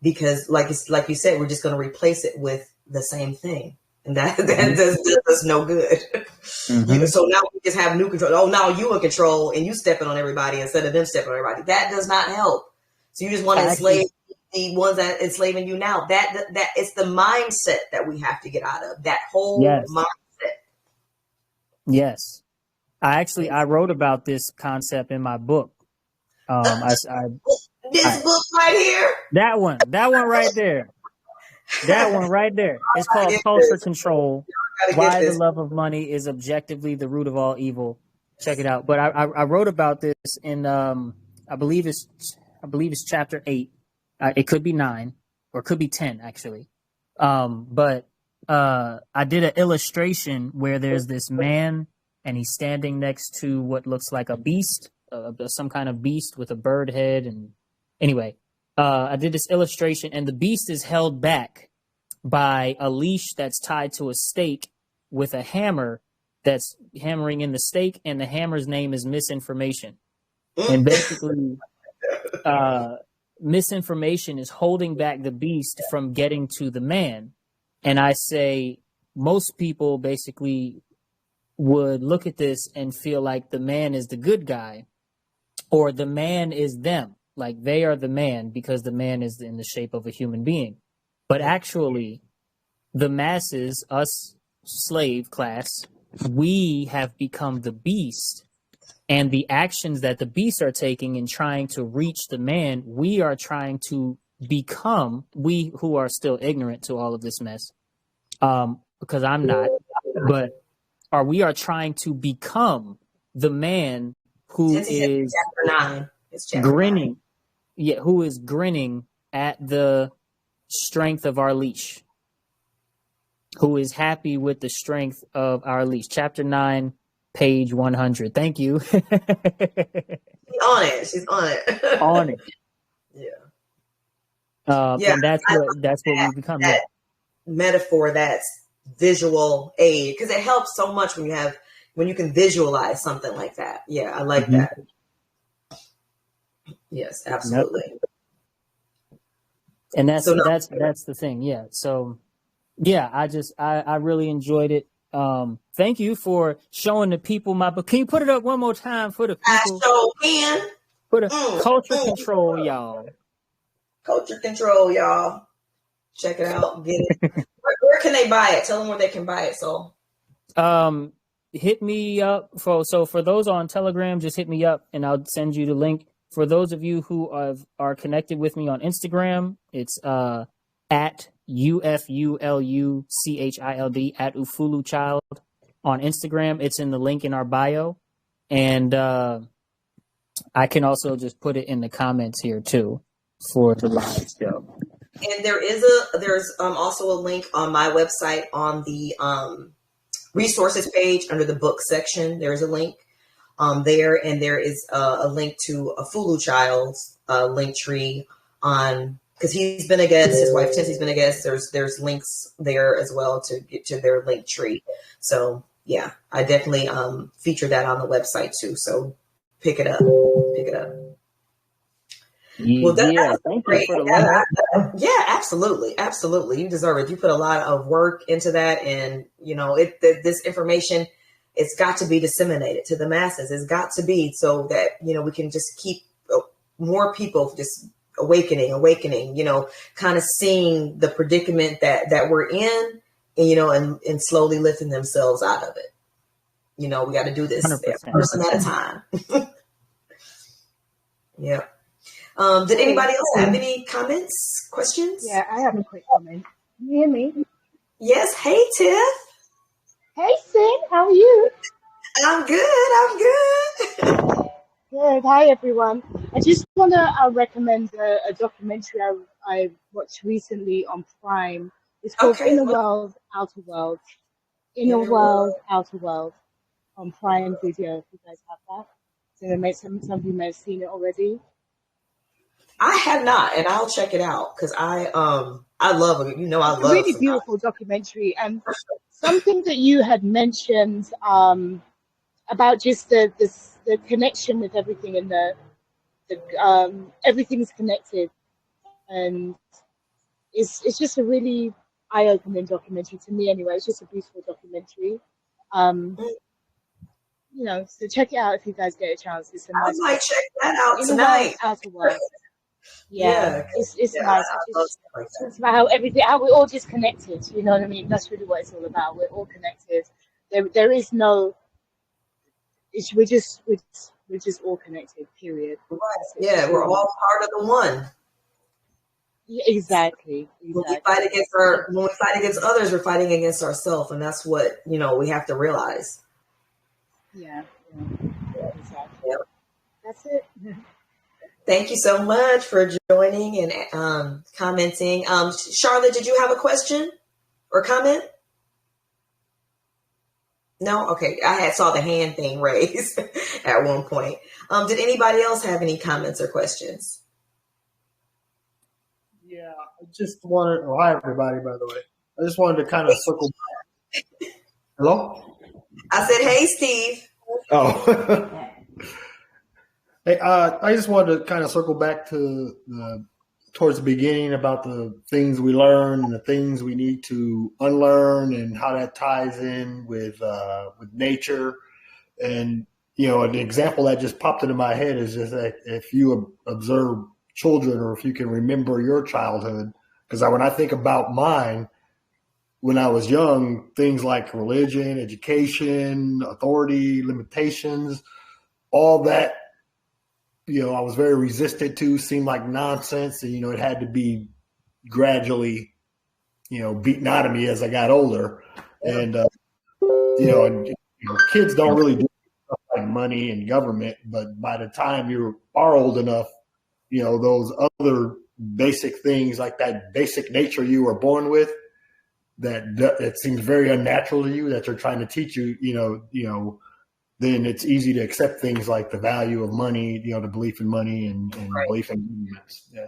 because like you said, we're just going to replace it with the same thing. And that does us no good. Mm-hmm. So now we just have new control. Oh, now you in control and you stepping on everybody instead of them stepping on everybody. That does not help. So you just want to enslave the ones that enslaving you now. That it's the mindset that we have to get out of. That whole mindset. Yes. I wrote about this concept in my book. This book right here. That one right there. That one right there. It's called Culture Control. Why the love of money is objectively the root of all evil. Check it out. But I wrote about this in I believe it's chapter 8. It could be 9 or it could be 10 actually. But I did an illustration where there's this man and he's standing next to what looks like a beast, some kind of beast with a bird head. And anyway, I did this illustration, and the beast is held back by a leash that's tied to a stake with a hammer that's hammering in the stake, and the hammer's name is misinformation. And basically, misinformation is holding back the beast from getting to the man. And I say most people basically would look at this and feel like the man is the good guy, or the man is them. Like they are the man because the man is in the shape of a human being. But actually, the masses, us slave class, we have become the beast. And the actions that the beasts are taking in trying to reach the man, we are trying to become, we who are still ignorant to all of this mess, because I'm not, but we are trying to become the man who is grinning. 9. Yeah, who is grinning at the strength of our leash, who is happy with the strength of our leash. Chapter 9, page 100. Thank you. She's on it. She's on it. On it. Yeah. And that's what we become. That metaphor, that's visual aid, because it helps so much when you can visualize something like that. Yeah, I like that. Yes, absolutely. Yep. And that's the thing. Yeah. So yeah, I really enjoyed it. Thank you for showing the people my book. Can you put it up one more time for the people? I sure can. Put a Culture Control, y'all. Culture Control, y'all. Check it out. Get it. Where can they buy it? Tell them where they can buy it. So, hit me up for those on Telegram. Just hit me up and I'll send you the link. For those of you who are connected with me on Instagram, it's at UFULUCHILD at Ufulu Child on Instagram. It's in the link in our bio, and I can also just put it in the comments here too for the live show. And there's also a link on my website on the resources page under the book section. There's a link there, and there is a link to a Fulu Child's link tree on, because he's been a guest, his wife Tenzie's been a guest. There's links there as well to get to their link tree. So yeah, I definitely feature that on the website too. So pick it up. Well, thank you for the love. Yeah, absolutely. You deserve it. You put a lot of work into that, and this information, it's got to be disseminated to the masses. It's got to be so that we can just keep more people just awakening, kind of seeing the predicament that we're in, and slowly lifting themselves out of it. We got to do this 100%. Person at a time. Yeah. Did anybody else have any comments, questions? Yeah, I have a quick comment. Can you hear me? Yes. Hey, Tiff. Hey, Sid. How are you? I'm good. Good. Hi, everyone. I just want to recommend a documentary I watched recently on Prime. It's called Inner World, Outer World. Inner World, Outer World on Prime Video, if you guys have that. So some of you may have seen it already. I have not, and I'll check it out because I love it. I love it's a really beautiful documentary, and something that you had mentioned about just the connection with everything and the everything's connected, and it's just a really eye-opening documentary to me anyway. It's just a beautiful documentary. Um, so check it out if you guys get a chance. It's a I nice might check that out in the world, tonight. outer world. Yeah, Yeah, it's yeah, nice. I It love just stuff like that. talks about how we're all just connected. You know what I mean? That's really what it's all about. We're all connected. There is no. We're just all connected. Period. Right. That's it. Yeah, That's all we're it all is. part of the one. Yeah, exactly. Exactly. When we fight against others, we're fighting against ourselves, and that's what we have to realize. Yeah. Yeah. Exactly. Yep. That's it. Thank you so much for joining and commenting. Charlotte, did you have a question or comment? No? Okay. I saw the hand thing raised at one point. Did anybody else have any comments or questions? Yeah, I just wanted, oh, hi everybody, by the way. I just wanted to kind of circle back. Hello? I said, hey, Steve. Oh. Hey, I just wanted to kind of circle back to towards the beginning about the things we learn and the things we need to unlearn and how that ties in with nature. And, an example that just popped into my head is just that if you observe children or if you can remember your childhood, because when I think about mine, when I was young, things like religion, education, authority, limitations, all that, I was very resistant to, seemed like nonsense. And, it had to be gradually, beaten out of me as I got older. And, kids don't really do stuff like money and government, but by the time you are old enough, those other basic things like that basic nature you were born with, that it seems very unnatural to you that they're trying to teach you, then it's easy to accept things like the value of money, the belief in money and Right. belief in movements. Yeah.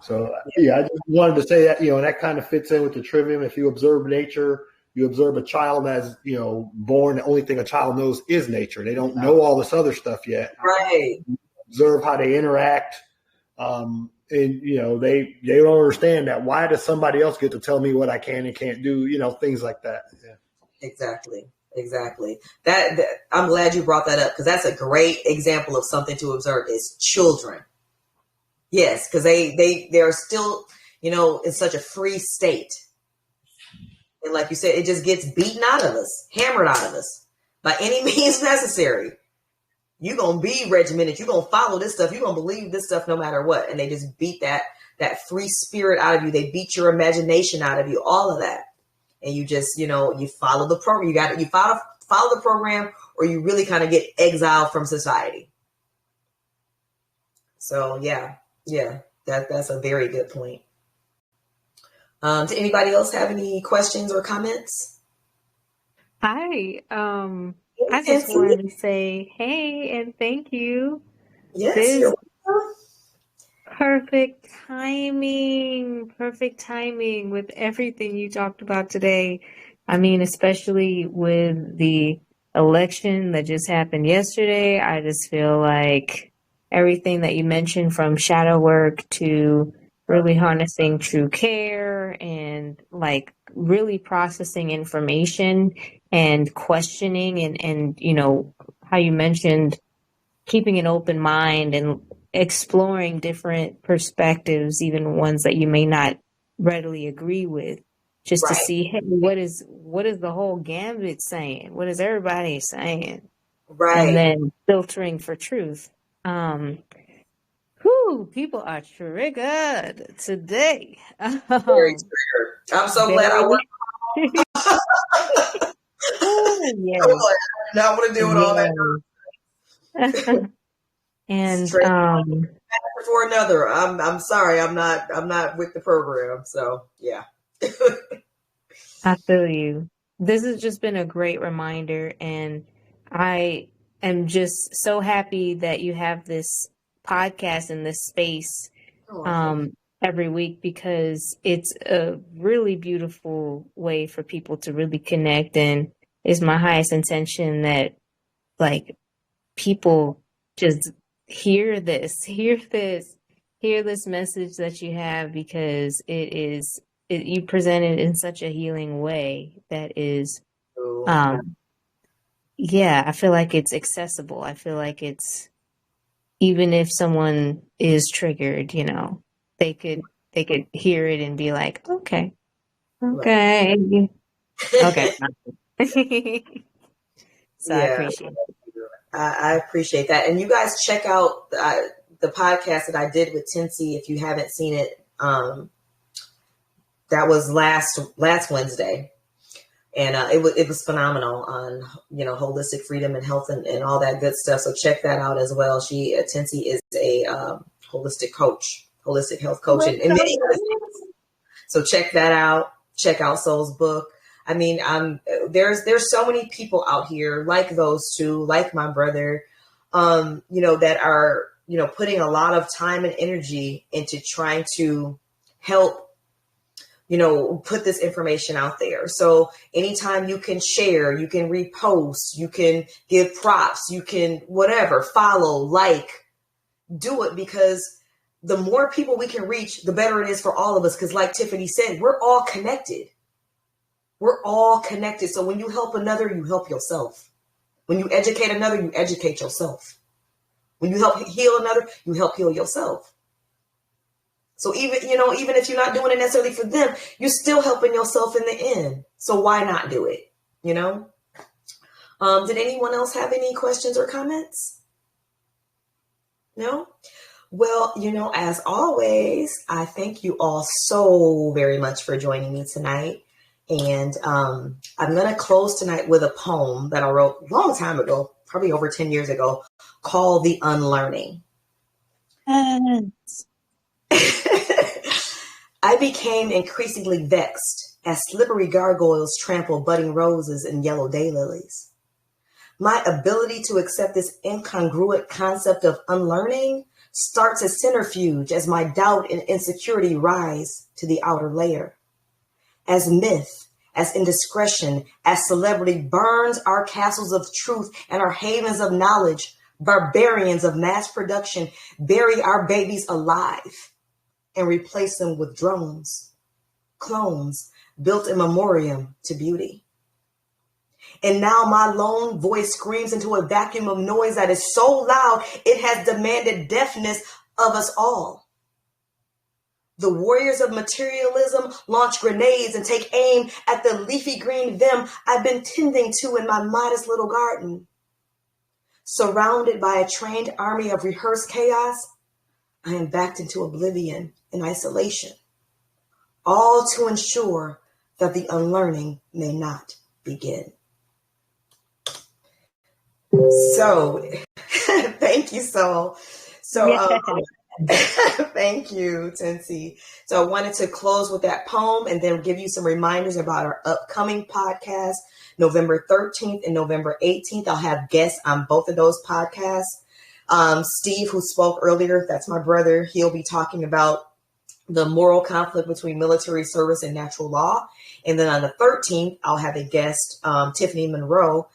So, I just wanted to say that, that kind of fits in with the trivium. If you observe nature, you observe a child as, born, the only thing a child knows is nature. They don't know all this other stuff yet. Right. Observe how they interact. And, they don't understand that. Why does somebody else get to tell me what I can and can't do? Things like that. Yeah. Exactly. That I'm glad you brought that up, because that's a great example of something to observe is children. Yes, because they're still, in such a free state. And like you said, it just gets beaten out of us, hammered out of us by any means necessary. You're going to be regimented. You're going to follow this stuff. You're going to believe this stuff no matter what. And they just beat that free spirit out of you. They beat your imagination out of you, all of that. And you just, you follow the program. You follow the program, or you really kind of get exiled from society. So yeah, that's a very good point. Did anybody else have any questions or comments? Hi. I just wanted to say hey and thank you. Yes, This you're welcome. perfect timing with everything you talked about today. I mean, especially with the election that just happened yesterday. I just feel like everything that you mentioned, from shadow work to really harnessing true care and like really processing information and questioning and how you mentioned keeping an open mind and exploring different perspectives, even ones that you may not readily agree with, just to Right. see, hey, what is the whole gambit saying? What is everybody saying? Right. And then filtering for truth. People are triggered today. Very triggered. I'm so glad I worked. Yes. Now I want to do it all that. And for another. I'm sorry. I'm not with the program. So yeah. I feel you. This has just been a great reminder, and I am just so happy that you have this podcast in this space. Oh, every week because it's a really beautiful way for people to really connect. And it's my highest intention that like people just hear this message that you have, because you present it in such a healing way that is, yeah, I feel like it's accessible. I feel like it's, even if someone is triggered, you know, they could hear it and be like, okay, okay, okay. So I Yeah, appreciate it. I appreciate that. And you guys check out the podcast that I did with Tinsy if you haven't seen it. That was last Wednesday. And it was phenomenal on, you know, holistic freedom and health and all that good stuff. So check that out as well. Tinsy is a holistic health coach, and many other things. So check that out. Check out Soul's book. I mean, there's so many people out here like those two, like my brother, you know, that are, you know, putting a lot of time and energy into trying to help, you know, put this information out there. So anytime you can share, you can repost, you can give props, you can whatever, follow, like, do it, because the more people we can reach, the better it is for all of us. Because like Tiffany said, we're all connected. We're all connected. So when you help another, you help yourself. When you educate another, you educate yourself. When you help heal another, you help heal yourself. So even, you know, even if you're not doing it necessarily for them, you're still helping yourself in the end. So why not do it? You know? Did anyone else have any questions or comments? No? Well, you know, as always, I thank you all so very much for joining me tonight. And I'm going to close tonight with a poem that I wrote a long time ago, probably over 10 years ago, called The Unlearning. I became increasingly vexed as slippery gargoyles trample budding roses and yellow daylilies. My ability to accept this incongruent concept of unlearning starts as centrifuge as my doubt and insecurity rise to the outer layer. As myth, as indiscretion, as celebrity burns our castles of truth and our havens of knowledge, barbarians of mass production bury our babies alive and replace them with drones, clones built in memoriam to beauty. And now my lone voice screams into a vacuum of noise that is so loud it has demanded deafness of us all. The warriors of materialism launch grenades and take aim at the leafy green them I've been tending to in my modest little garden. Surrounded by a trained army of rehearsed chaos, I am backed into oblivion and isolation, all to ensure that the unlearning may not begin. So, thank you, Soul. So, thank you, Tinsy. So I wanted to close with that poem and then give you some reminders about our upcoming podcast, November 13th and November 18th. I'll have guests on both of those podcasts. Steve, who spoke earlier, that's my brother. He'll be talking about the moral conflict between military service and natural law. And then on the 13th, I'll have a guest, Tiffany Monroe.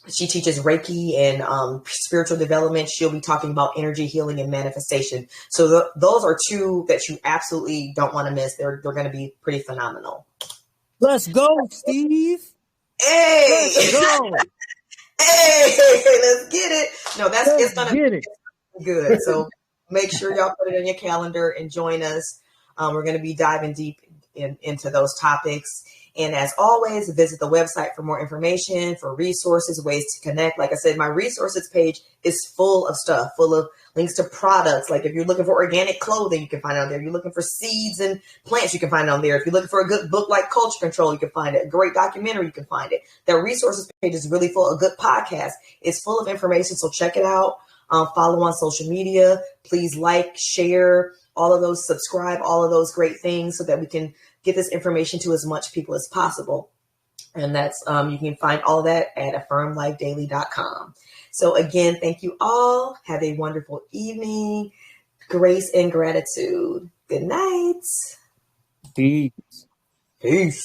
She teaches Reiki and spiritual development. She'll be talking about energy healing and manifestation. So those are two that you absolutely don't want to miss. They're going to be pretty phenomenal. Let's go, Steve. Hey, let's go. Hey, let's get it. No, it's going to be good. So make sure y'all put it in your calendar and join us. We're going to be diving deep into those topics. And as always, visit the website for more information, for resources, ways to connect. Like I said, my resources page is full of stuff, full of links to products. Like if you're looking for organic clothing, you can find it on there. If you're looking for seeds and plants, you can find it on there. If you're looking for a good book like Culture Control, you can find it. A great documentary, you can find it. That resources page is really full. A good podcast is full of information, so check it out. Follow on social media. Please like, share, all of those, subscribe, all of those great things so that we can get this information to as much people as possible. And that's, you can find all that at affirmlifedaily.com. So again, thank you all. Have a wonderful evening. grace, and gratitude. Good night. Peace. Peace.